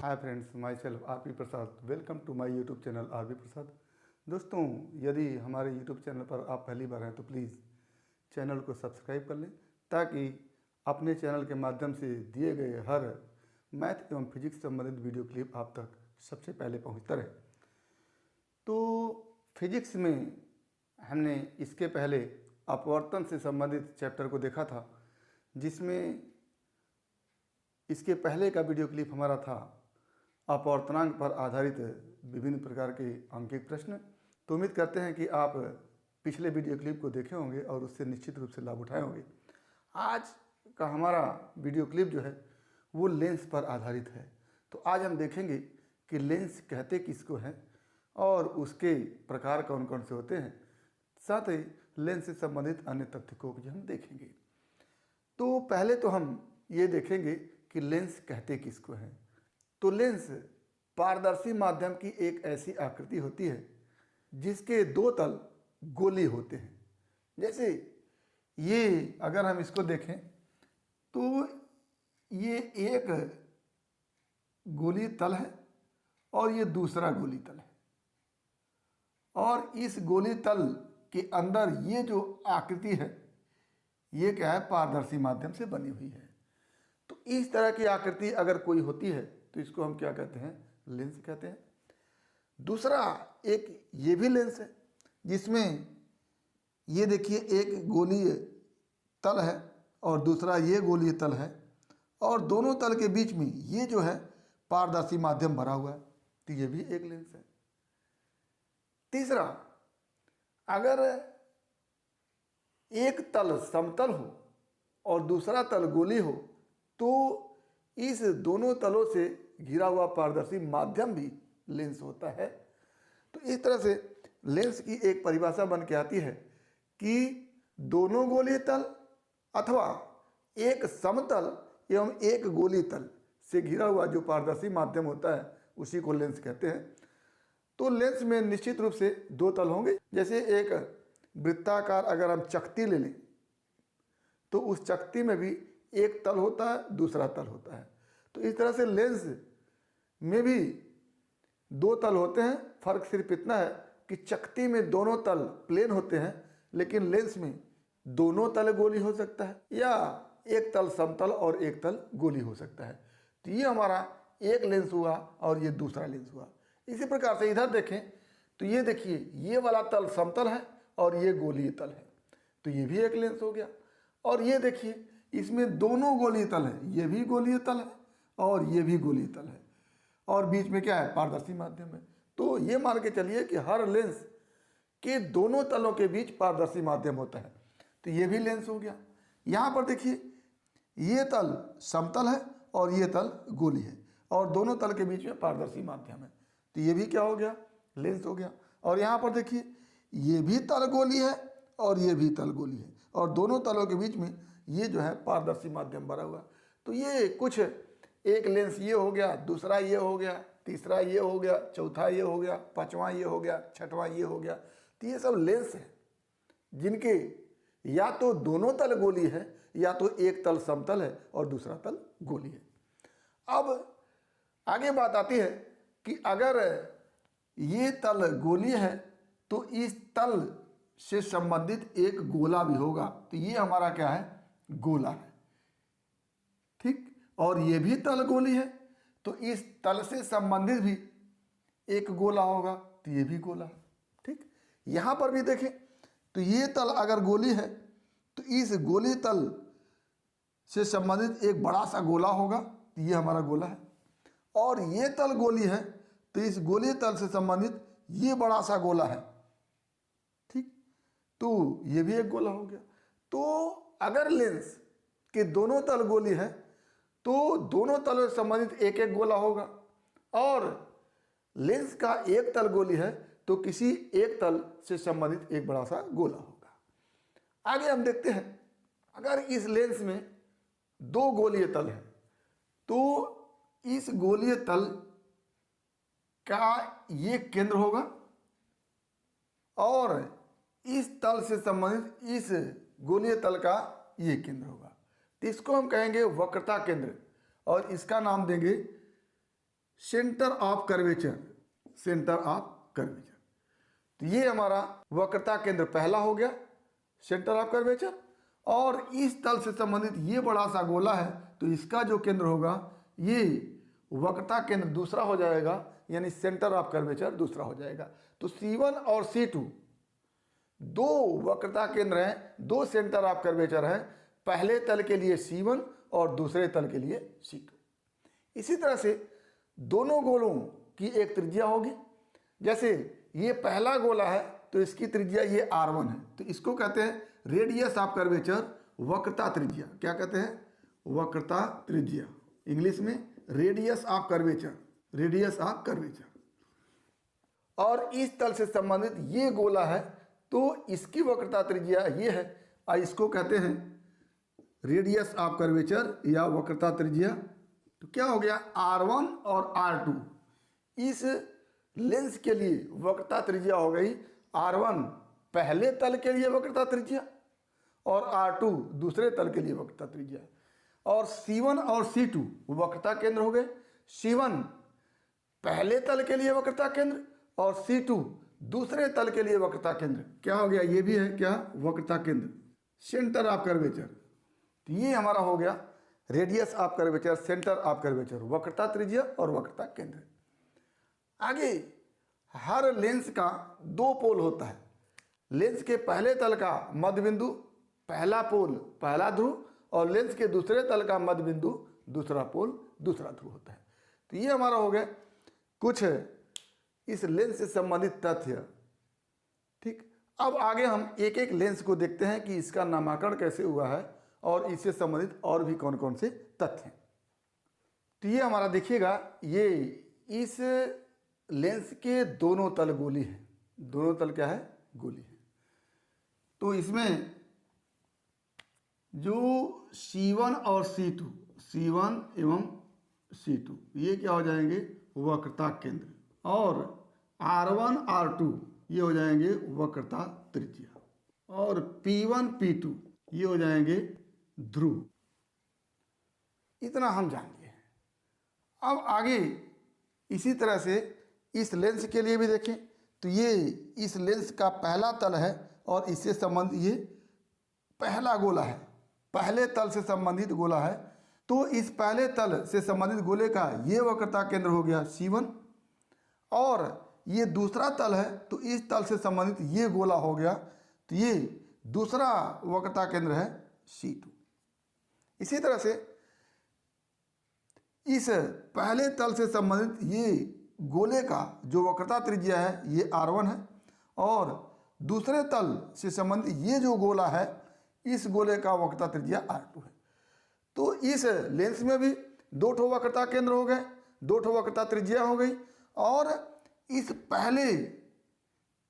Hi friends, myself R P Prasad. Welcome to my YouTube channel R P Prasad. दोस्तों, यदि हमारे YouTube channel पर आप पहली बार हैं तो प्लीज़ चैनल को सब्सक्राइब कर लें ताकि अपने चैनल के माध्यम से दिए गए हर मैथ एवं फिजिक्स संबंधित वीडियो क्लिप आप तक सबसे पहले पहुंचता रहे। तो फिजिक्स में हमने इसके पहले अपवर्तन से संबंधित चैप्टर को देखा था, जिसमें इसके पहले का वीडियो क्लिप हमारा था अपवर्तनांक पर आधारित विभिन्न प्रकार के अंकित प्रश्न। तो उम्मीद करते हैं कि आप पिछले वीडियो क्लिप को देखे होंगे और उससे निश्चित रूप से लाभ उठाए होंगे। आज का हमारा वीडियो क्लिप जो है वो लेंस पर आधारित है। तो आज हम देखेंगे कि लेंस कहते किसको हैं और उसके प्रकार कौन कौन से होते हैं, साथ ही लेंस से संबंधित अन्य तथ्य को भी हम देखेंगे। तो पहले तो हम ये देखेंगे कि लेंस कहते किसको हैं। तो लेंस पारदर्शी माध्यम की एक ऐसी आकृति होती है जिसके दो तल गोली होते हैं। जैसे ये अगर हम इसको देखें तो ये एक गोली तल है और ये दूसरा गोली तल है, और इस गोली तल के अंदर ये जो आकृति है ये क्या है, पारदर्शी माध्यम से बनी हुई है। तो इस तरह की आकृति अगर कोई होती है तो इसको हम क्या कहते हैं, लेंस कहते हैं। दूसरा एक ये भी लेंस है जिसमें ये देखिए एक गोलीय तल है और दूसरा ये गोलीय तल है, और दोनों तल के बीच में ये जो है पारदर्शी माध्यम भरा हुआ है, तो ये भी एक लेंस है। तीसरा, अगर एक तल समतल हो और दूसरा तल गोली हो तो इस दोनों तलों से घिरा हुआ पारदर्शी माध्यम भी लेंस होता है। तो इस तरह से लेंस की एक परिभाषा बन के आती है कि दोनों गोलीय तल अथवा एक समतल एवं एक गोलीय तल से घिरा हुआ जो पारदर्शी माध्यम होता है उसी को लेंस कहते हैं। तो लेंस में निश्चित रूप से दो तल होंगे। जैसे एक वृत्ताकार अगर हम चकती ले लें तो उस चकती में भी एक तल होता है, दूसरा तल होता है। तो इस तरह से लेंस में भी दो तल होते हैं। फर्क सिर्फ इतना है कि चकती में दोनों तल प्लेन होते हैं, लेकिन लेंस में दोनों तल गोली हो सकता है या एक तल समतल और एक तल गोली हो सकता है। तो ये हमारा एक लेंस हुआ और ये दूसरा लेंस हुआ। इसी प्रकार से इधर देखें तो ये देखिए ये वाला तल समतल है और ये गोलीय तल है, तो ये भी एक लेंस हो गया। और ये देखिए इसमें दोनों गोलीय तल है, ये भी गोलीय तल है और ये भी गोलीय तल है, और बीच में क्या है, पारदर्शी माध्यम है। तो ये मान के चलिए कि हर लेंस के दोनों तलों के बीच पारदर्शी माध्यम होता है, तो ये भी लेंस हो गया। यहाँ पर देखिए ये तल समतल है और ये तल गोली है, और दोनों तल के बीच में पारदर्शी माध्यम है, तो ये भी क्या हो गया, लेंस हो गया। और यहाँ पर देखिए ये भी तल गोली है और ये भी तल गोली है, और दोनों तलों के बीच में ये जो है पारदर्शी माध्यम भरा हुआ। तो ये कुछ एक लेंस ये हो गया, दूसरा ये हो गया, तीसरा ये हो गया, चौथा ये हो गया, पांचवा ये हो गया, छठवां ये हो गया। तो ये सब लेंस हैं जिनके या तो दोनों तल गोली है या तो एक तल समतल है और दूसरा तल गोली है। अब आगे बात आती है कि अगर ये तल गोली है तो इस तल से संबंधित एक गोला भी होगा, तो ये हमारा क्या है, गोला है, ठीक। और ये भी तल गोली है तो इस तल से संबंधित भी एक गोला होगा, तो ये भी गोला है, ठीक। यहां पर भी देखें तो ये तल अगर गोली है तो इस गोली तल से संबंधित एक बड़ा सा गोला होगा, तो ये हमारा गोला है। और ये तल गोली है तो इस गोली तल से संबंधित ये बड़ा सा गोला है, ठीक, तो ये भी एक गोला हो गया। तो अगर लेंस के दोनों तल गोली है तो दोनों तलों से संबंधित एक एक गोला होगा, और लेंस का एक तल गोली है तो किसी एक तल से संबंधित एक बड़ा सा गोला होगा। आगे हम देखते हैं, अगर इस लेंस में दो गोलीय तल है तो इस गोलीय तल का ये केंद्र होगा और इस तल से संबंधित इस गोलीय तल का ये केंद्र होगा। तो इसको हम कहेंगे वक्रता केंद्र, और इसका नाम देंगे centre of curvature, centre of curvature. तो ये हमारा वक्रता केंद्र पहला हो गया, सेंटर ऑफ कर्वेचर। और इस तल से संबंधित ये बड़ा सा गोला है, तो इसका जो केंद्र होगा ये वक्रता केंद्र दूसरा हो जाएगा, यानी सेंटर ऑफ कर्वेचर दूसरा हो जाएगा। तो C1 और C2 दो वक्रता केंद्र हैं, दो सेंटर ऑफ कर्वेचर हैं, पहले तल के लिए C1 और दूसरे तल के लिए C2। इसी तरह से दोनों गोलों की एक त्रिज्या होगी। जैसे ये पहला गोला है तो इसकी त्रिज्या ये R1 है, तो इसको कहते हैं रेडियस ऑफ कर्वेचर, वक्रता त्रिज्या। क्या कहते हैं? वक्रता त्रिज्या, इंग्लिश में radius of curvature, radius of curvature. और इस तल से संबंधित ये गोला है तो इसकी वक्रता त्रिज्या ये है, और इसको कहते हैं रेडियस ऑफ कर्वेचर या वक्रता त्रिज्या। तो क्या हो गया? R1 और R2 इस लेंस के लिए वक्रता त्रिज्या हो गई। R1 पहले तल के लिए वक्रता त्रिज्या और R2 दूसरे तल के लिए वक्रता त्रिज्या। और C1 और C2 वक्रता केंद्र हो गए। C1 पहले तल के लिए वक्रता केंद्र और C2 दूसरे तल के लिए वक्रता केंद्र। क्या हो गया? ये भी है क्या? वक्रता केंद्र, सेंटर ऑफ कर्वेचर। तो ये हमारा हो गया radius of curvature, centre of curvature, वक्रता त्रिज्या और वक्रता केंद्र। आगे हर लेंस का दो पोल होता है। लेंस के पहले तल का मध्य बिंदु, पहला पोल, पहला ध्रुव, और लेंस के दूसरे तल का मध्य बिंदु, दूसरा पोल, दूसरा ध्रुव होता है। तो ये हमारा हो गया कुछ इस लेंस से संबंधित तथ्य। ठीक, अब आगे हम एक एक लेंस को देखते हैं कि इसका नामकरण कैसे हुआ है और इससे संबंधित और भी कौन कौन से तथ्य हैं। तो ये हमारा देखिएगा, ये इस लेंस के दोनों तल गोली हैं। दोनों तल क्या है? गोली है। तो इसमें जो C1 और C2, C1 एवं C2 ये क्या हो जाएंगे? वक्रता केंद्र। और R1 R2 ये हो जाएंगे वक्रता त्रिज्या। और P1 P2 ये हो जाएंगे ध्रुव। इतना हम जान गए हैं। अब आगे इसी तरह से इस लेंस के लिए भी देखें तो ये इस लेंस का पहला तल है और इससे संबंधित ये पहला गोला है, पहले तल से संबंधित गोला है। तो इस पहले तल से संबंधित गोले का ये वक्रता केंद्र हो गया C1, और ये दूसरा तल है तो इस तल से संबंधित ये गोला हो गया, तो ये दूसरा वक्रता केंद्र है C2। इसी तरह से इस पहले तल से संबंधित ये गोले का जो वक्रता त्रिज्या है ये R1 है, और दूसरे तल से संबंधित ये जो गोला है इस गोले का वक्रता त्रिज्या R2 है। तो इस लेंस में भी दो ठो वक्रता केंद्र हो गए, दो ठो वक्रता त्रिज्या हो गई, और इस पहले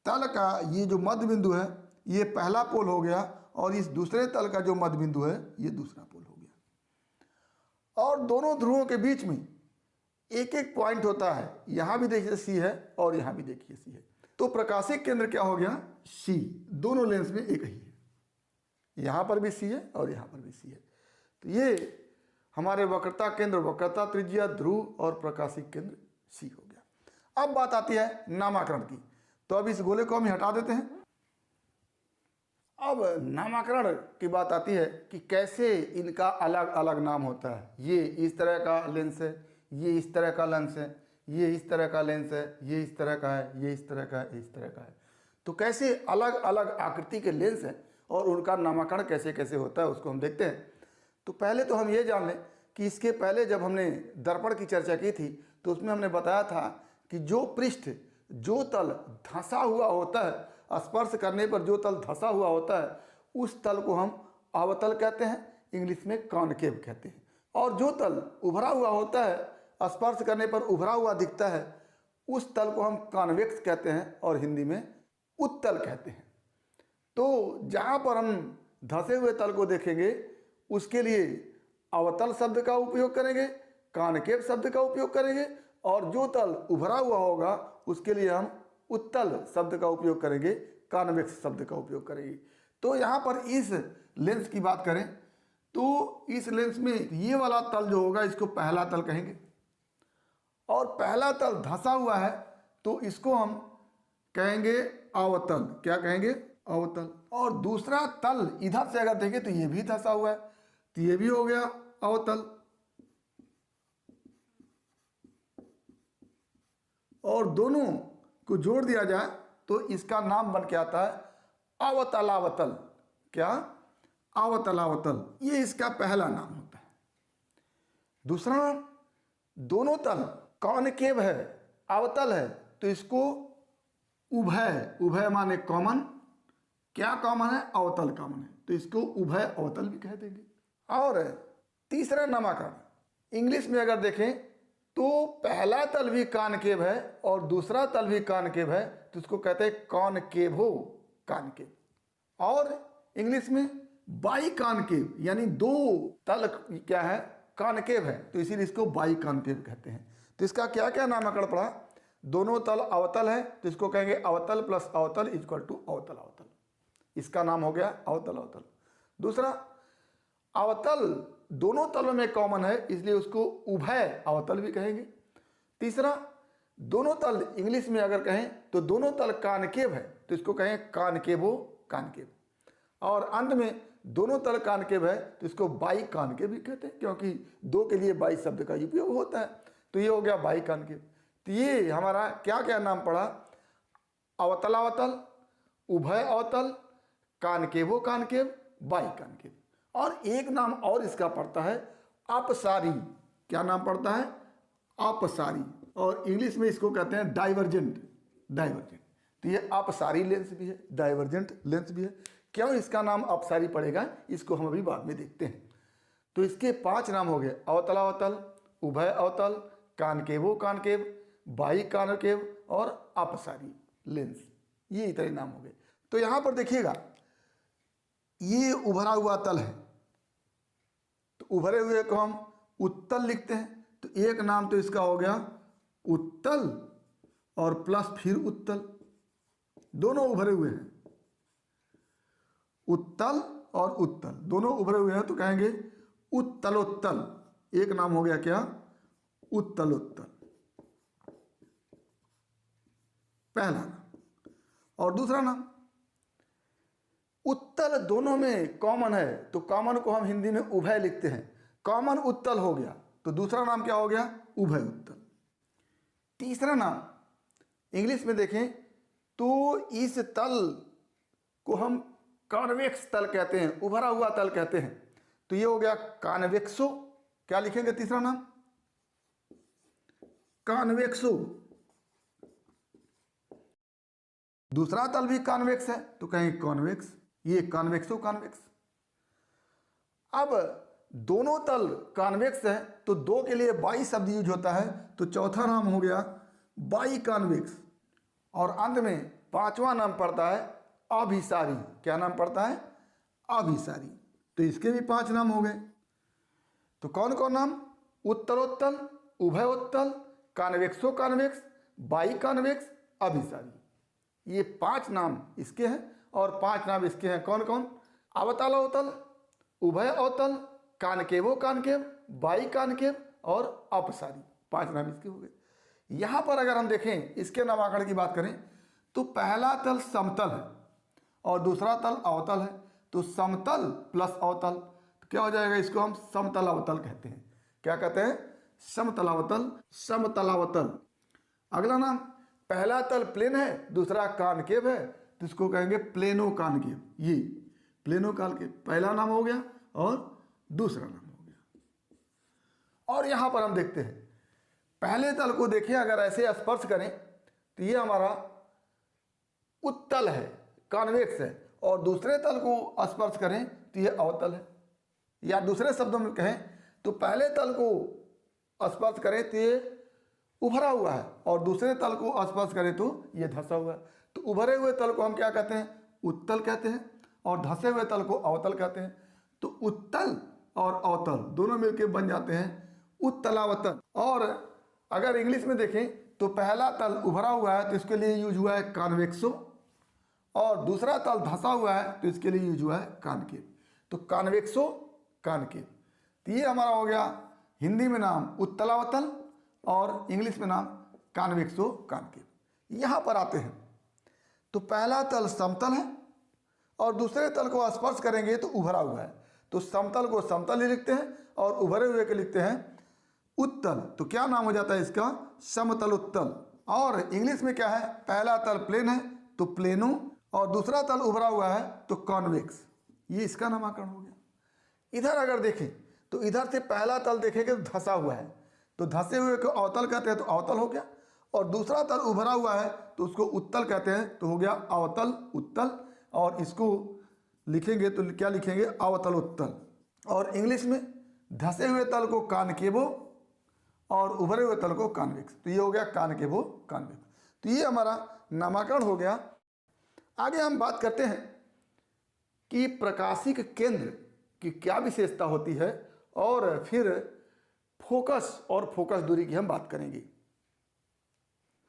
तल का ये जो मध्य बिंदु है ये पहला पोल हो गया, और इस दूसरे तल का जो मध्य बिंदु है ये दूसरा पोल हो गया। और दोनों ध्रुवों के बीच में एक एक पॉइंट होता है। यहाँ भी देखिए C है और यहाँ भी देखिए C है। तो प्रकाशिक केंद्र क्या हो गया? C। दोनों लेंस में एक ही है, यहाँ पर भी C है और यहाँ पर भी C है। तो ये हमारे वक्रता केंद्र, वक्रता त्रिज्या, ध्रुव और प्रकाशिक केंद्र C हो गया। अब बात आती है नामकरण की। तो अब इस गोले को हम हटा देते हैं। अब नामकरण की बात आती है कि कैसे इनका अलग अलग नाम होता है। ये इस तरह का लेंस है, ये इस तरह का लेंस है, ये इस तरह का लेंस है, ये इस तरह का है, ये इस तरह का है, इस तरह का है। तो कैसे अलग अलग आकृति के लेंस हैं और उनका नामकरण कैसे कैसे होता है उसको हम देखते हैं। तो पहले तो हम ये जान लें कि इसके पहले जब हमने दर्पण की चर्चा की थी तो उसमें हमने बताया था कि जो पृष्ठ, जो तल धंसा हुआ होता है, स्पर्श करने पर जो तल धंसा हुआ होता है उस तल को हम अवतल कहते हैं, इंग्लिश में कॉनकेव कहते हैं। और जो तल उभरा हुआ होता है, स्पर्श करने पर उभरा हुआ दिखता है, उस तल को हम कॉन्वेक्स कहते हैं और हिंदी में उत्तल कहते हैं। तो जहाँ पर हम धंसे हुए तल को देखेंगे उसके लिए अवतल शब्द का उपयोग करेंगे, कॉनकेव शब्द का उपयोग करेंगे, और जो तल उभरा हुआ होगा उसके लिए हम उत्तल शब्द का उपयोग करेंगे, कॉन्वेक्स शब्द का उपयोग करेंगे। तो यहाँ पर इस लेंस की बात करें तो इस लेंस में ये वाला तल जो होगा इसको पहला तल कहेंगे, और पहला तल धंसा हुआ है तो इसको हम कहेंगे अवतल। क्या कहेंगे? अवतल। और दूसरा तल इधर से अगर देखें तो ये भी धंसा हुआ है, तो ये भी हो गया अवतल। और दोनों को जोड़ दिया जाए तो इसका नाम बन के आता है अवतलावतल। क्या? अवतलावतल। ये इसका पहला नाम होता है। दूसरा नाम, दोनों तल कॉनकेव है, अवतल है, तो इसको उभय, उभय माने कॉमन, क्या कॉमन है? अवतल कॉमन है, तो इसको उभय अवतल भी कह देंगे। और तीसरा नामकरण इंग्लिश में अगर देखें तो पहला तल भी कॉनकेव है और दूसरा तल भी कॉनकेव है, तो इसको कहते हैं कॉनकेवो, कॉनकेव। और इंग्लिश में बाई कॉनकेव, यानी दो तल क्या है? कॉनकेव है, तो इसीलिए इसको बाई कॉनकेव कहते हैं। तो इसका क्या क्या नामकरण पड़ा? दोनों तल अवतल है तो इसको कहेंगे अवतल प्लस अवतल इक्वल टू अवतल अवतल। इसका नाम हो गया अवतल अवतल। दूसरा, अवतल दोनों तलों में कॉमन है इसलिए उसको उभय अवतल भी कहेंगे। तीसरा, दोनों तल इंग्लिश में अगर कहें तो दोनों तल कॉनकेव है तो इसको कहें कॉनकेवो, कॉनकेव। और अंत में दोनों तल कॉनकेव है तो इसको बाई कॉनकेव भी कहते हैं, क्योंकि दो के लिए बाई शब्द का उपयोग होता है, तो ये हो गया बाई कॉनकेव। तो ये हमारा क्या क्या नाम पड़ा? अवतलावतल, उभय अवतल, कॉनकेवो कॉनकेव, बाई कॉनकेव। और एक नाम और इसका पड़ता है अपसारी। क्या नाम पड़ता है? अपसारी। और इंग्लिश में इसको कहते हैं डाइवर्जेंट, डाइवर्जेंट। तो ये अपसारी लेंस भी है, डाइवर्जेंट लेंस भी है। क्यों इसका नाम अपसारी पड़ेगा इसको हम अभी बाद में देखते हैं। तो इसके 5 नाम हो गए, अवतलावतल, उभय अवतल, कॉनकेवो कॉनकेव, बाई कॉनकेव और अपसारी लेंस। ये इतने नाम हो गए। तो यहाँ पर देखिएगा ये उभरा हुआ तल है, तो उभरे हुए को हम उत्तल लिखते हैं, तो एक नाम तो इसका हो गया उत्तल और प्लस फिर उत्तल, दोनों उभरे हुए हैं। उत्तल और उत्तल दोनों उभरे हुए हैं तो कहेंगे उत्तलोत्तल। एक नाम हो गया क्या? उत्तलोत्तल, पहला नाम। और दूसरा नाम, उत्तल दोनों में कॉमन है तो कॉमन को हम हिंदी में उभय लिखते हैं, कॉमन उत्तल हो गया, तो दूसरा नाम क्या हो गया? उभय उत्तल। तीसरा नाम इंग्लिश में देखें तो इस तल को हम कॉन्वेक्स तल कहते हैं, उभरा हुआ तल कहते हैं, तो ये हो गया कॉन्वेक्सो। क्या लिखेंगे तीसरा नाम? कॉन्वेक्सो। दूसरा तल भी कॉन्वेक्स है तो कहेंगे कॉन्वेक्स, ये कॉन्वेक्सो कॉन्वेक्स। अब दोनों तल कॉन्वेक्स है तो दो के लिए बाई शब्द यूज होता है, तो चौथा नाम हो गया बाई कॉन्वेक्स। और अंत में 5वां नाम पड़ता है अभिसारी। क्या नाम पड़ता है? अभिसारी। तो इसके भी 5 नाम हो गए। तो कौन कौन नाम? उत्तरोत्तल, उभयोत्तल, कॉन्वेक्सो कॉन्वेक्स, बाई कॉन्वेक्स, अभिसारी। ये 5 नाम इसके हैं और 5 नाम इसके हैं। कौन कौन? अवतल अवतल, उभय अवतल, कॉनकेवो कॉनकेव, बाई कॉनकेव और अपसारी। 5 नाम इसके हो गए। यहाँ पर अगर हम देखें इसके नामकरण की बात करें तो पहला तल समतल है और दूसरा तल अवतल है, तो समतल प्लस अवतल तो क्या हो जाएगा? इसको हम समतल अवतल कहते हैं। क्या कहते हैं? समतल अवतल, समतल अवतल। अगला नाम, पहला तल प्लेन है दूसरा कॉनकेव है तो इसको कहेंगे प्लेनो कॉनकेव। ये प्लेनो कॉनकेव पहला नाम हो गया और दूसरा नाम हो गया। और यहाँ पर हम देखते हैं पहले तल को देखिए, अगर ऐसे स्पर्श करें तो ये हमारा उत्तल है, कॉन्वेक्स है, और दूसरे तल को स्पर्श करें तो ये अवतल है। या दूसरे शब्दों में कहें तो पहले तल को स्पर्श करें तो ये उभरा हुआ है और दूसरे तल को स्पर्श करें तो ये धंसा हुआ है। तो उभरे हुए तल को हम क्या कहते हैं? उत्तल कहते हैं, और धंसे हुए तल को अवतल कहते हैं। तो उत्तल और अवतल दोनों मिलकर बन जाते हैं उत्तलावतल। और अगर इंग्लिश में देखें तो पहला तल उभरा हुआ है तो इसके लिए यूज हुआ है कॉन्वेक्सो, और दूसरा तल धंसा हुआ है तो इसके लिए यूज हुआ है कॉनकेव। तो कॉन्वेक्सो कॉनकेव। तो ये हमारा हो गया हिंदी में नाम उत्तलावतल, और इंग्लिश में नाम कॉन्वेक्सो कॉनकेव। यहाँ पर आते हैं तो पहला तल समतल है और दूसरे तल को स्पर्श करेंगे तो उभरा हुआ है, तो समतल को समतल ही लिखते हैं और उभरे हुए के लिखते हैं उत्तल। तो क्या नाम हो जाता है इसका? समतल उत्तल। और इंग्लिश में क्या है? पहला तल प्लेन है तो प्लेनो और दूसरा तल उभरा हुआ है तो कॉन्वेक्स। ये इसका नामकरण हो गया। इधर अगर देखें तो इधर से पहला तल देखेंगे तो धंसा हुआ है, तो धंसे हुए को अवतल कहते हैं तो अवतल हो गया, और दूसरा तल उभरा हुआ है तो उसको उत्तल कहते हैं तो हो गया अवतल उत्तल। और इसको लिखेंगे तो क्या लिखेंगे? अवतल उत्तल। और इंग्लिश में धंसे हुए तल को कॉनकेवो और उभरे हुए तल को कॉन्वेक्स। तो ये हो गया कॉनकेवो कॉन्वेक्स। तो ये हमारा नामकरण हो गया। आगे हम बात करते हैं कि प्रकाशिक केंद्र की क्या विशेषता होती है और फिर फोकस और फोकस दूरी की हम बात करेंगे।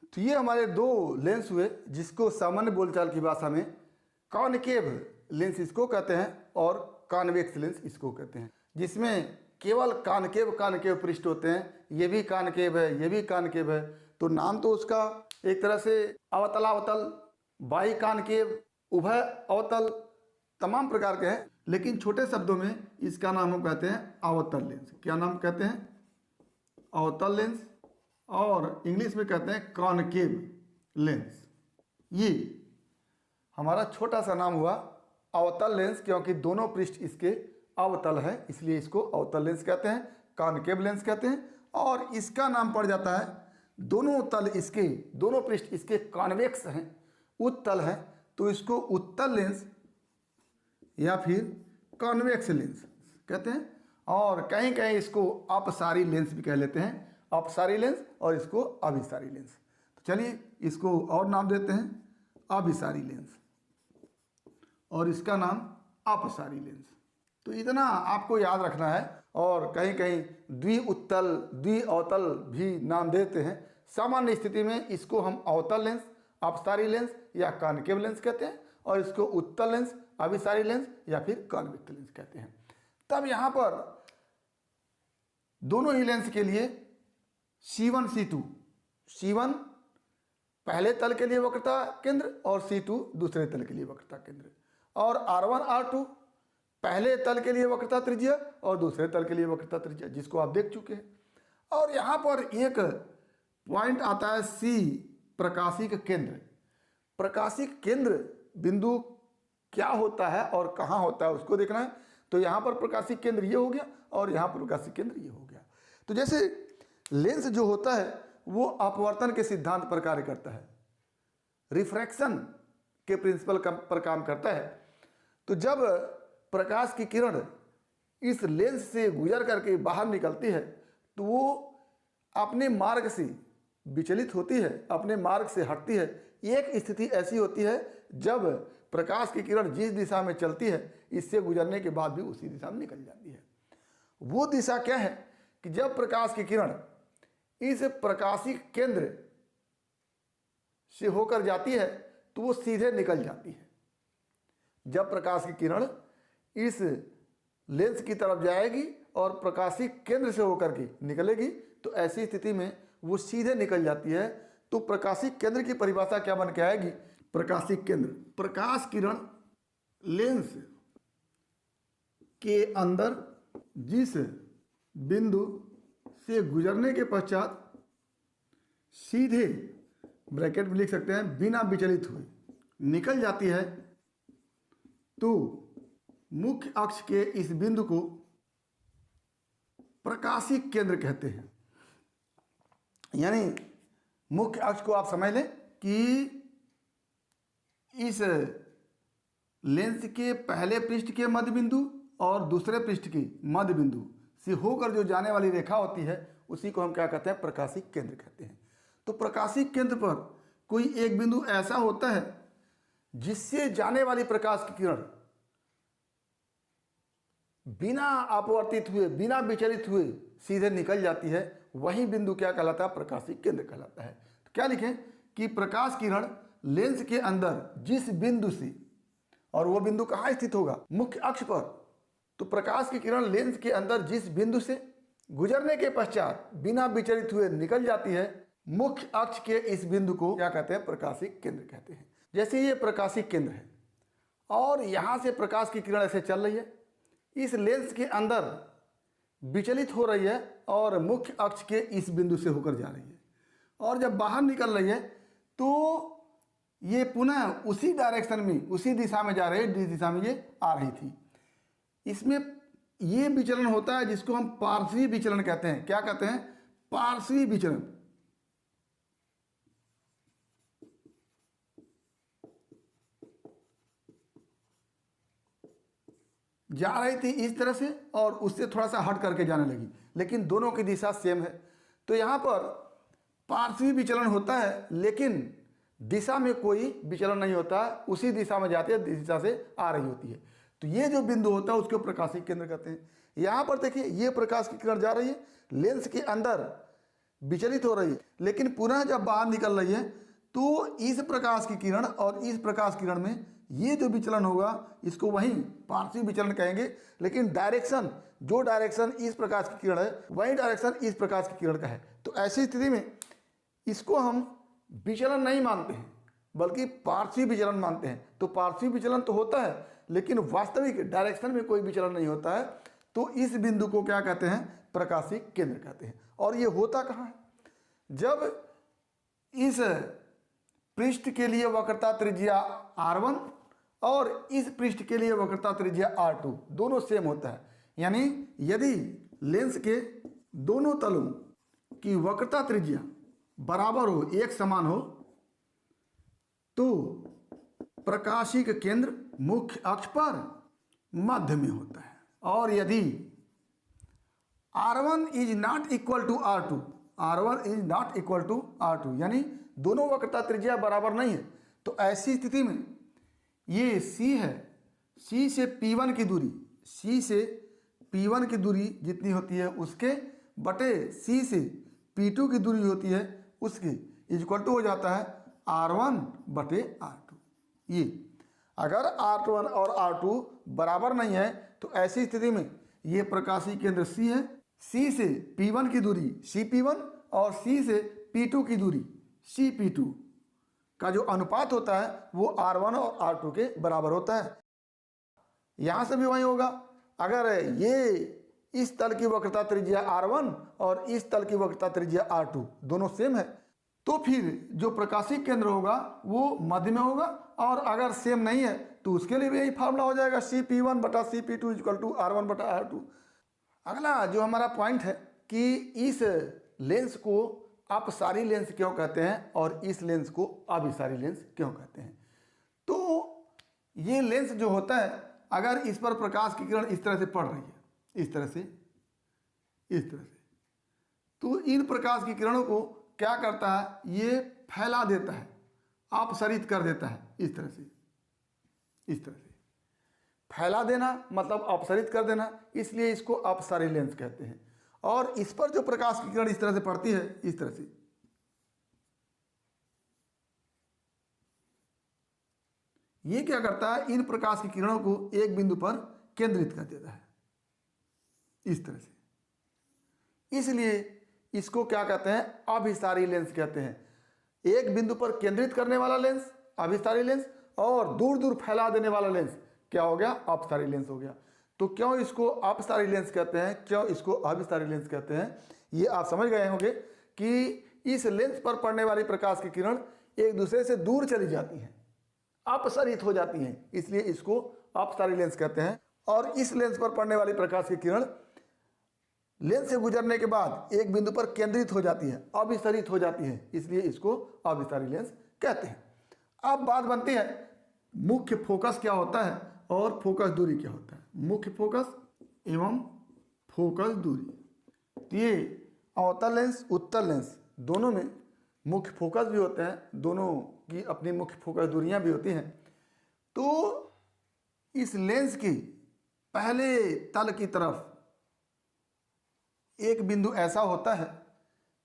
तो ये हमारे दो लेंस हुए जिसको सामान्य बोलचाल की भाषा में कॉनकेव लेंस इसको कहते हैं और कॉन्वेक्स लेंस इसको कहते हैं, जिसमें केवल कॉनकेव कॉनकेव पृष्ठ होते हैं। ये भी कॉनकेव है, ये भी कॉनकेव है, तो नाम तो उसका एक तरह से अवतलावतल, बाई कॉनकेव, उभय अवतल, तमाम प्रकार के हैं, लेकिन छोटे शब्दों में इसका नाम हम कहते हैं अवतल लेंस। क्या नाम कहते हैं? अवतल लेंस, और इंग्लिश में कहते हैं कॉनकेव लेंस। ये हमारा छोटा सा नाम हुआ अवतल लेंस, क्योंकि दोनों पृष्ठ इसके अवतल है इसलिए इसको अवतल लेंस कहते हैं, कॉनकेव लेंस कहते हैं। और इसका नाम पड़ जाता है, दोनों तल इसके, दोनों पृष्ठ इसके कॉन्वेक्स हैं, उत्तल है, तो इसको उत्तल लेंस या फिर कॉन्वेक्स लेंस कहते हैं। और कहीं कहीं इसको अपसारी लेंस भी कह लेते हैं, अपसारी लेंस, और इसको अभिसारी लेंस। तो चलिए इसको और नाम देते हैं, अभिसारी लेंस, और इसका नाम अपसारी लेंस। तो इतना आपको याद रखना है। और कहीं कहीं द्विउत्तल, द्विअवतल भी नाम देते हैं। सामान्य स्थिति में इसको हम अवतल लेंस, अपसारी लेंस या कॉनकेव लेंस कहते हैं, और इसको उत्तल लेंस, अभिसारी लेंस या फिर कॉन्वेक्स लेंस कहते हैं। तब यहाँ पर दोनों ही लेंस के लिए C1 C2, C1 पहले तल के लिए वक्रता केंद्र और C2 दूसरे तल के लिए वक्रता केंद्र, और R1 R2 पहले तल के लिए वक्रता त्रिज्या और दूसरे तल के लिए वक्रता त्रिज्या, जिसको आप देख चुके हैं। और यहाँ पर एक पॉइंट आता है C, प्रकाशिक केंद्र। प्रकाशिक केंद्र बिंदु क्या होता है और कहाँ होता है उसको देखना है। तो यहाँ पर प्रकाशिक केंद्र ये हो गया और यहाँ पर प्रकाशिक केंद्र ये हो गया। तो जैसे लेंस जो होता है वो अपवर्तन के सिद्धांत पर कार्य करता है, रिफ्रैक्शन के प्रिंसिपल पर काम करता है। तो जब प्रकाश की किरण इस लेंस से गुजर करके बाहर निकलती है तो वो अपने मार्ग से विचलित होती है, अपने मार्ग से हटती है। एक स्थिति ऐसी होती है जब प्रकाश की किरण जिस दिशा में चलती है इससे गुजरने के बाद भी उसी दिशा में निकल जाती है। वो दिशा क्या है कि जब प्रकाश की किरण इस प्रकाशिक केंद्र से होकर जाती है तो वो सीधे निकल जाती है। जब प्रकाश की किरण इस लेंस की तरफ जाएगी और प्रकाशिक केंद्र से होकर के निकलेगी तो ऐसी स्थिति में वो सीधे निकल जाती है। तो प्रकाशिक केंद्र की परिभाषा क्या बन के आएगी? प्रकाशिक केंद्र, प्रकाश किरण लेंस के अंदर जिस बिंदु से गुजरने के पश्चात सीधे, ब्रैकेट में लिख सकते हैं, बिना विचलित हुए निकल जाती है तो मुख्य अक्ष के इस बिंदु को प्रकाशिक केंद्र कहते हैं। यानी मुख्य अक्ष को आप समझ लें कि इस लेंस के पहले पृष्ठ के मध्य बिंदु और दूसरे पृष्ठ की मध्य बिंदु से होकर जो जाने वाली रेखा होती है उसी को हम क्या कहते हैं? प्रकाशिक केंद्र कहते हैं। तो प्रकाशिक केंद्र पर कोई एक बिंदु ऐसा होता है जिससे जाने वाली प्रकाश की किरण बिना अपवर्तित हुए, बिना विचलित हुए सीधे निकल जाती है। वही बिंदु क्या कहलाता है? प्रकाशिक केंद्र कहलाता है। तो क्या लिखें कि प्रकाश किरण लेंस के अंदर जिस बिंदु से, और वो बिंदु कहाँ स्थित होगा? मुख्य अक्ष पर। तो प्रकाश की किरण लेंस के अंदर जिस बिंदु से गुजरने के पश्चात बिना विचलित हुए निकल जाती है। मुख्य अक्ष के इस बिंदु को क्या कहते हैं? प्रकाशिक केंद्र कहते हैं। जैसे ये प्रकाशिक केंद्र है और यहाँ से प्रकाश की किरण ऐसे चल रही है, इस लेंस के अंदर विचलित हो रही है और मुख्य अक्ष के इस बिंदु से होकर जा रही है, और जब बाहर निकल रही है तो ये पुनः उसी डायरेक्शन में, उसी दिशा में जा रही है जिस दिशा में ये आ रही थी। इसमें ये विचलन होता है जिसको हम पार्श्वी विचलन कहते हैं। क्या कहते हैं? पार्श्वी विचलन। जा रही थी इस तरह से और उससे थोड़ा सा हट करके जाने लगी, लेकिन दोनों की दिशा सेम है। तो यहाँ पर पार्श्वी विचलन होता है, लेकिन दिशा में कोई विचलन नहीं होता, उसी दिशा में जाती है, दिशा से आ रही होती है। तो ये जो बिंदु होता है उसको प्रकाशिक केंद्र कहते हैं। यहाँ पर देखिए, ये प्रकाश की किरण जा रही है, लेंस के अंदर विचलित हो रही है, लेकिन पुनः जब बाहर निकल रही है तो इस प्रकाश की किरण और इस प्रकाश किरण में ये जो विचलन होगा इसको वहीं पार्श्वी विचलन कहेंगे। लेकिन डायरेक्शन, जो डायरेक्शन इस प्रकाश की किरण है वही डायरेक्शन इस प्रकाश की किरण का है। तो ऐसी स्थिति में इसको हम विचलन नहीं मानते हैं, बल्कि पार्श्वी विचलन मानते हैं। तो पार्श्वी विचलन तो होता है, लेकिन वास्तविक डायरेक्शन में कोई विचलन नहीं होता है। तो इस बिंदु को क्या कहते हैं? प्रकाशिक केंद्र कहते हैं। और ये होता कहाँ है? जब इस पृष्ठ के लिए वक्रता त्रिज्या R1 और इस पृष्ठ के लिए वक्रता त्रिज्या R2 दोनों सेम होता है। यानी यदि लेंस के दोनों तलों की वक्रता त्रिज्या बराबर हो, एक समान हो, तो प्रकाशिक केंद्र मुख्य अक्ष पर मध्य में होता है। और यदि R1 is not equal to R2, R1 is not equal to R2 यानी दोनों वक्रता त्रिज्या बराबर नहीं है, तो ऐसी स्थिति में ये C है, C से P1 की दूरी, C से P1 की दूरी जितनी होती है उसके बटे C से P2 की दूरी होती है उसकी इक्वल टू हो जाता है R1 बटे R2। ये अगर R1 और R2 बराबर नहीं है तो ऐसी स्थिति में ये प्रकाशीय केंद्र C है, C से P1 की दूरी CP1 और C से P2 की दूरी CP2 का जो अनुपात होता है वो R1 और R2 के बराबर होता है। यहाँ से भी वही होगा। अगर ये इस तल की वक्रता त्रिज्या R1 और इस तल की वक्रता त्रिज्या R2 दोनों सेम है, तो फिर जो प्रकाशिक केंद्र होगा वो मध्य में होगा। और अगर सेम नहीं है तो उसके लिए भी यही फार्मूला हो जाएगा, CP1 बटा CP2 इक्वल टू R1 बटा R2। अगला जो हमारा पॉइंट है कि इस लेंस को अपसारी लेंस क्यों कहते हैं और इस लेंस को अभिसारी लेंस क्यों कहते हैं। तो ये लेंस जो होता है, अगर इस पर प्रकाश की किरण इस तरह से पड़ रही है, इस तरह से, इस तरह से, तो इन प्रकाश की किरणों को क्या करता है? ये फैला देता है, अपसरित कर देता है, इस तरह से, इस तरह से। फैला देना मतलब अपसरित कर देना, इसलिए इसको अपसारी लेंस कहते हैं। और इस पर जो प्रकाश की किरण इस तरह से पड़ती है, इस तरह से, ये क्या करता है? इन प्रकाश की किरणों को एक बिंदु पर केंद्रित कर देता है, इस तरह से। इसलिए इसको क्या कहते हैं? अभिसारी लेंस कहते हैं। एक बिंदु पर केंद्रित करने वाला लेंस अभिसारी लेंस, और दूर दूर फैला देने वाला लेंस क्या हो गया? अपसारी लेंस हो गया। तो क्यों इसको अपसारी लेंस कहते हैं, क्यों इसको अभिसारी लेंस कहते हैं, ये आप समझ गए होंगे कि इस लेंस पर पड़ने वाली प्रकाश की किरण एक दूसरे से दूर चली जाती हैं, अपसरित हो जाती हैं, इसलिए इसको अपसारी लेंस कहते हैं। और इस लेंस पर पड़ने वाली प्रकाश की किरण लेंस से गुजरने के बाद एक बिंदु पर केंद्रित हो जाती है, अभिसरित हो जाती है, इसलिए इसको अभिसारी लेंस कहते हैं। अब बात बनती है मुख्य फोकस क्या होता है और फोकस दूरी क्या होता है। मुख्य फोकस एवं फोकस दूरी, तो ये अवतल लेंस उत्तल लेंस दोनों में मुख्य फोकस भी होते हैं, दोनों की अपनी मुख्य फोकस दूरियां भी होती हैं। तो इस लेंस की पहले तल की तरफ एक बिंदु ऐसा होता है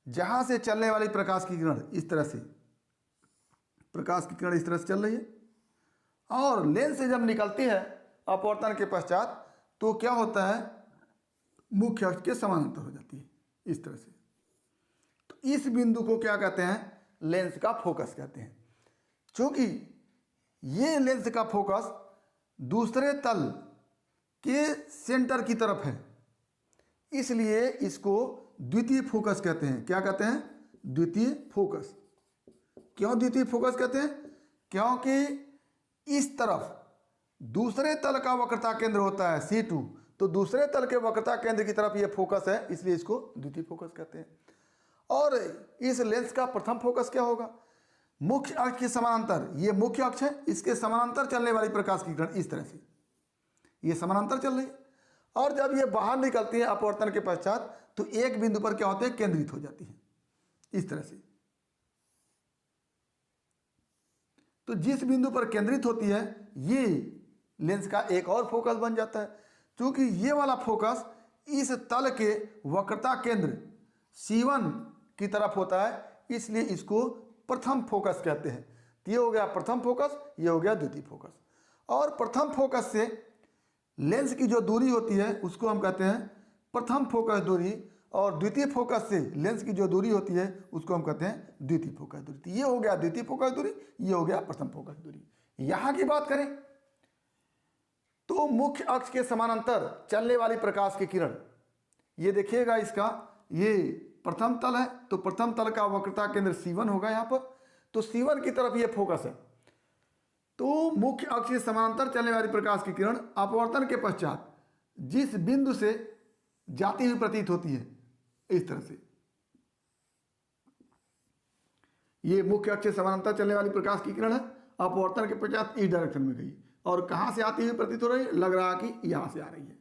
जहां से चलने वाली प्रकाश की किरण इस तरह से, प्रकाश की किरण इस तरह से चल रही है, और लेंस से जब निकलती है अपवर्तन के पश्चात तो क्या होता है? मुख्य अक्ष के समानांतर हो जाती है इस तरह से। तो इस बिंदु को क्या कहते हैं? लेंस का फोकस कहते हैं। क्योंकि ये लेंस का फोकस दूसरे तल के सेंटर की तरफ है, इसलिए इसको द्वितीय फोकस कहते हैं। क्या कहते हैं? द्वितीय फोकस। क्यों द्वितीय फोकस कहते हैं? क्योंकि इस तरफ दूसरे तल का वक्रता केंद्र होता है C2, तो दूसरे तल के वक्रता केंद्र की तरफ ये फोकस है, इसलिए इसको द्वितीय फोकस कहते हैं। और इस लेंस का प्रथम फोकस क्या होगा? मुख्य अक्ष के समानांतर, ये मुख्य अक्ष है, इसके समानांतर चलने वाली प्रकाश की किरण इस तरह से ये समानांतर चल रही है, और जब ये बाहर निकलती है अपवर्तन के पश्चात तो एक बिंदु पर क्या होते हैं? केंद्रित हो जाती है इस तरह से। तो जिस बिंदु पर केंद्रित होती है ये लेंस का एक और फोकस बन जाता है। क्योंकि ये वाला फोकस इस तल के वक्रता केंद्र C1 की तरफ होता है, इसलिए इसको प्रथम फोकस कहते हैं। तो ये हो गया प्रथम फोकस, ये हो गया द्वितीय फोकस। और प्रथम फोकस से लेंस की जो दूरी होती है उसको हम कहते हैं प्रथम फोकस दूरी, और द्वितीय फोकस से लेंस की जो दूरी होती है उसको हम कहते हैं द्वितीय फोकस दूरी। तो ये हो गया द्वितीय फोकस दूरी, ये हो गया प्रथम फोकस दूरी। यहाँ की बात करें तो मुख्य अक्ष के समानांतर चलने वाली प्रकाश की किरण, ये देखिएगा इसका ये प्रथम तल है, तो प्रथम तल का वक्रता केंद्र C1 होगा यहाँ पर, तो C1 की तरफ ये फोकस है। तो मुख्य अक्ष के समानांतर चलने वाली प्रकाश की किरण अपवर्तन के पश्चात जिस बिंदु से जाती हुई प्रतीत होती है इस तरह से, ये मुख्य अक्ष से समानांतर चलने वाली प्रकाश की किरण है, अपवर्तन के पश्चात इस डायरेक्शन में गई, और कहाँ से आती हुई प्रतीत हो रही है? लग रहा कि यहाँ से आ रही है।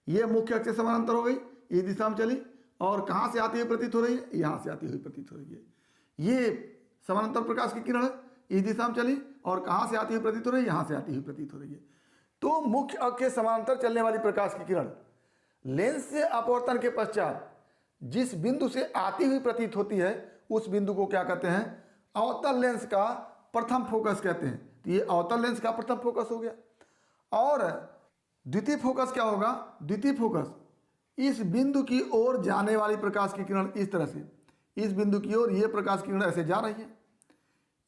ये मुख्य अक्ष से समानांतर हो गई, इस दिशा में चली, और कहाँ से आती हुई प्रतीत हो रही है? यहाँ से आती हुई प्रतीत हो रही है। ये समानांतर प्रकाश की किरण है, इस दिशा में चली, और कहाँ से आती हुई प्रतीत हो रही है? यहाँ से आती हुई प्रतीत हो रही है। तो मुख्य अक्ष के समानांतर चलने वाली प्रकाश की किरण लेंस से अपवर्तन के पश्चात जिस बिंदु से आती हुई प्रतीत होती है उस बिंदु को क्या कहते हैं? अवतल लेंस का प्रथम फोकस कहते हैं। तो ये अवतल लेंस का प्रथम फोकस हो गया। और द्वितीय फोकस क्या होगा? द्वितीय फोकस इस बिंदु की ओर जाने वाली प्रकाश की किरण इस तरह से, इस बिंदु की ओर ये प्रकाश की किरण ऐसे जा रही है,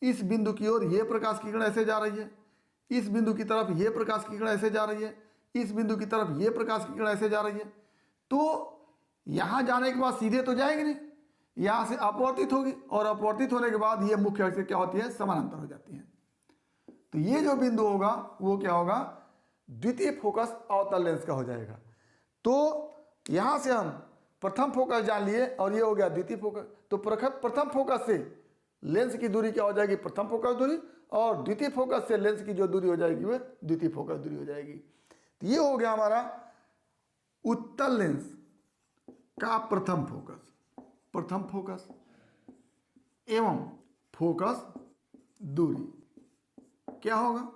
इस बिंदु की ओर ये प्रकाश की किरण ऐसे जा रही है, इस बिंदु की तरफ ये प्रकाश की किरण ऐसे जा रही है, इस बिंदु की तरफ ये प्रकाश की किरण ऐसे जा रही है। तो यहाँ जाने के बाद सीधे तो जाएगी नहीं, यहाँ से अपवर्तित होगी, और अपवर्तित होने के बाद ये मुख्य अक्ष से क्या होती है? समानांतर हो जाती है। तो ये जो बिंदु होगा वो क्या होगा? द्वितीय फोकस अवतल लेंस का हो जाएगा। तो यहाँ से हम प्रथम फोकस जान लिए, और ये हो गया द्वितीय फोकस। तो प्रथम फोकस से लेंस की दूरी क्या हो जाएगी? प्रथम फोकस दूरी, और द्वितीय फोकस से लेंस की जो दूरी हो जाएगी वह द्वितीय फोकस दूरी हो जाएगी। तो ये हो गया हमारा उत्तल लेंस का प्रथम फोकस एवं फोकस दूरी क्या होगा?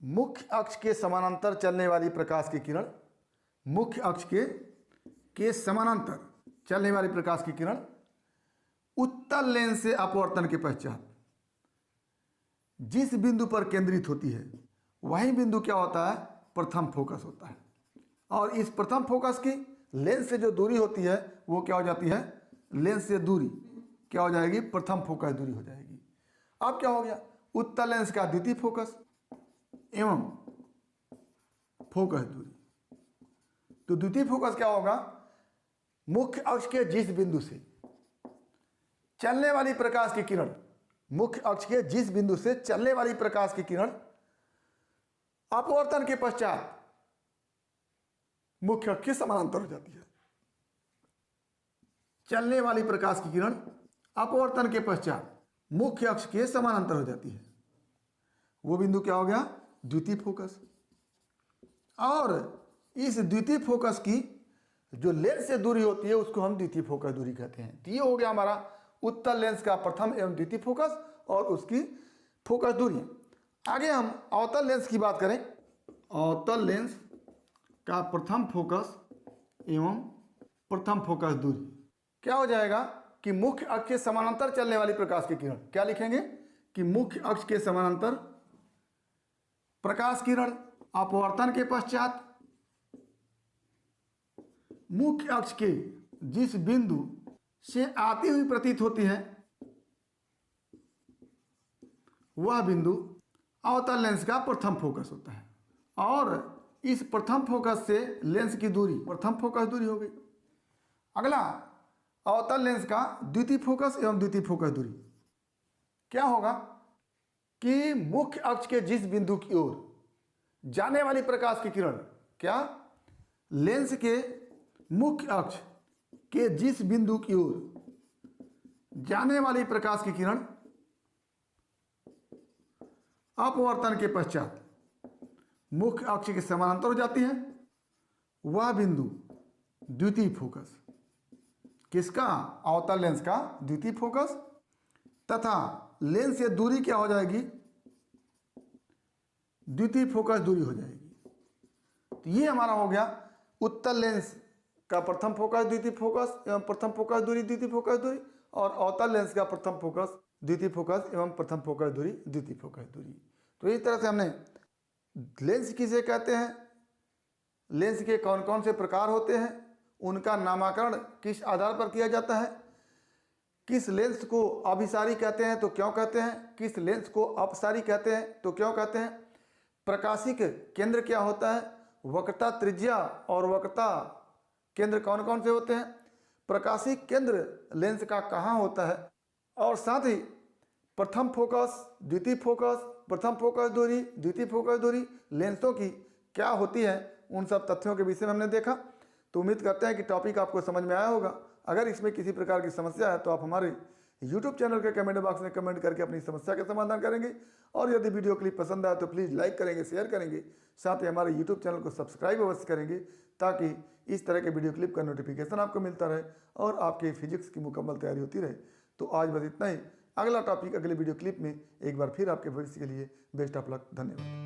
मुख्य अक्ष के समानांतर चलने वाली प्रकाश की किरण, मुख्य अक्ष के समानांतर चलने वाली प्रकाश की किरण उत्तल लेंस से अपवर्तन के पश्चात जिस बिंदु पर केंद्रित होती है वही बिंदु क्या होता है? प्रथम फोकस होता है। और इस प्रथम फोकस की लेंस से जो दूरी होती है वो क्या हो जाती है? लेंस से दूरी क्या हो जाएगी? प्रथम फोकस दूरी हो जाएगी। अब क्या हो गया? उत्तल लेंस का द्वितीय फोकस एवं फोकस दूरी। तो द्वितीय फोकस क्या होगा? मुख्य अक्ष के जिस बिंदु से चलने वाली प्रकाश की किरण, मुख्य अक्ष के जिस बिंदु से चलने वाली प्रकाश की किरण अपवर्तन के पश्चात मुख्य अक्ष के समानांतर हो जाती है। चलने वाली प्रकाश की किरण अपवर्तन के पश्चात मुख्य अक्ष के समानांतर हो जाती है। वो बिंदु क्या हो गया? द्वितीय फोकस। और इस द्वितीय फोकस की जो लेंस से दूरी होती है उसको हम द्वितीय फोकस दूरी कहते हैं। तो ये हो गया हमारा उत्तल लेंस का प्रथम एवं द्वितीय फोकस और उसकी फोकस दूरी। आगे हम अवतल लेंस की बात करें। अवतल लेंस का प्रथम फोकस एवं प्रथम फोकस दूरी क्या हो जाएगा कि मुख्य अक्ष के समानांतर चलने वाली प्रकाश की किरण, क्या लिखेंगे कि मुख्य अक्ष के समानांतर प्रकाश किरण अपवर्तन के पश्चात मुख्य अक्ष के जिस बिंदु से आती हुई प्रतीत होती है वह बिंदु अवतल लेंस का प्रथम फोकस होता है। और इस प्रथम फोकस से लेंस की दूरी प्रथम फोकस दूरी हो गई। अगला अवतल लेंस का द्वितीय फोकस एवं द्वितीय फोकस दूरी क्या होगा कि मुख्य अक्ष के जिस बिंदु की ओर जाने वाली प्रकाश की किरण, क्या लेंस के मुख्य अक्ष के जिस बिंदु की ओर जाने वाली प्रकाश की किरण अपवर्तन के पश्चात मुख्य अक्ष के समानांतर हो जाती है, वह बिंदु द्वितीय फोकस किसका, अवतल लेंस का द्वितीय फोकस, तथा लेंस से दूरी क्या हो जाएगी, द्वितीय फोकस दूरी हो जाएगी। तो ये हमारा हो गया उत्तल लेंस का प्रथम फोकस द्वितीय फोकस एवं प्रथम फोकस दूरी द्वितीय फोकस दूरी, और अवतल लेंस का प्रथम फोकस द्वितीय फोकस एवं प्रथम फोकस दूरी द्वितीय फोकस दूरी। तो इस तरह से हमने लेंस किसे कहते हैं, लेंस के कौन कौन से प्रकार होते हैं, उनका नामकरण किस आधार पर किया जाता है, किस लेंस को अभिसारी कहते हैं तो क्यों कहते हैं, किस लेंस को अपसारी कहते हैं तो क्यों कहते हैं, प्रकाशिक केंद्र क्या होता है, वक्रता त्रिज्या और वक्रता केंद्र कौन कौन से होते हैं, प्रकाशिक केंद्र लेंस का कहाँ होता है, और साथ ही प्रथम फोकस द्वितीय फोकस प्रथम फोकस दूरी द्वितीय फोकस दूरी लेंसों की क्या होती है, उन सब तथ्यों के विषय में हमने देखा। तो उम्मीद करते हैं कि टॉपिक आपको समझ में आया होगा। अगर इसमें किसी प्रकार की समस्या है तो आप हमारे YouTube चैनल के कमेंट बॉक्स में कमेंट करके अपनी समस्या का समाधान करेंगे। और यदि वीडियो क्लिप पसंद आए तो प्लीज़ लाइक करेंगे, शेयर करेंगे, साथ ही हमारे YouTube चैनल को सब्सक्राइब अवश्य करेंगे ताकि इस तरह के वीडियो क्लिप का नोटिफिकेशन आपको मिलता रहे और आपके फिजिक्स की मुकम्मल तैयारी होती रहे। तो आज बस इतना ही। अगला टॉपिक अगले वीडियो क्लिप में एक बार फिर आपके भविष्य के लिए बेस्ट ऑफ लक। धन्यवाद।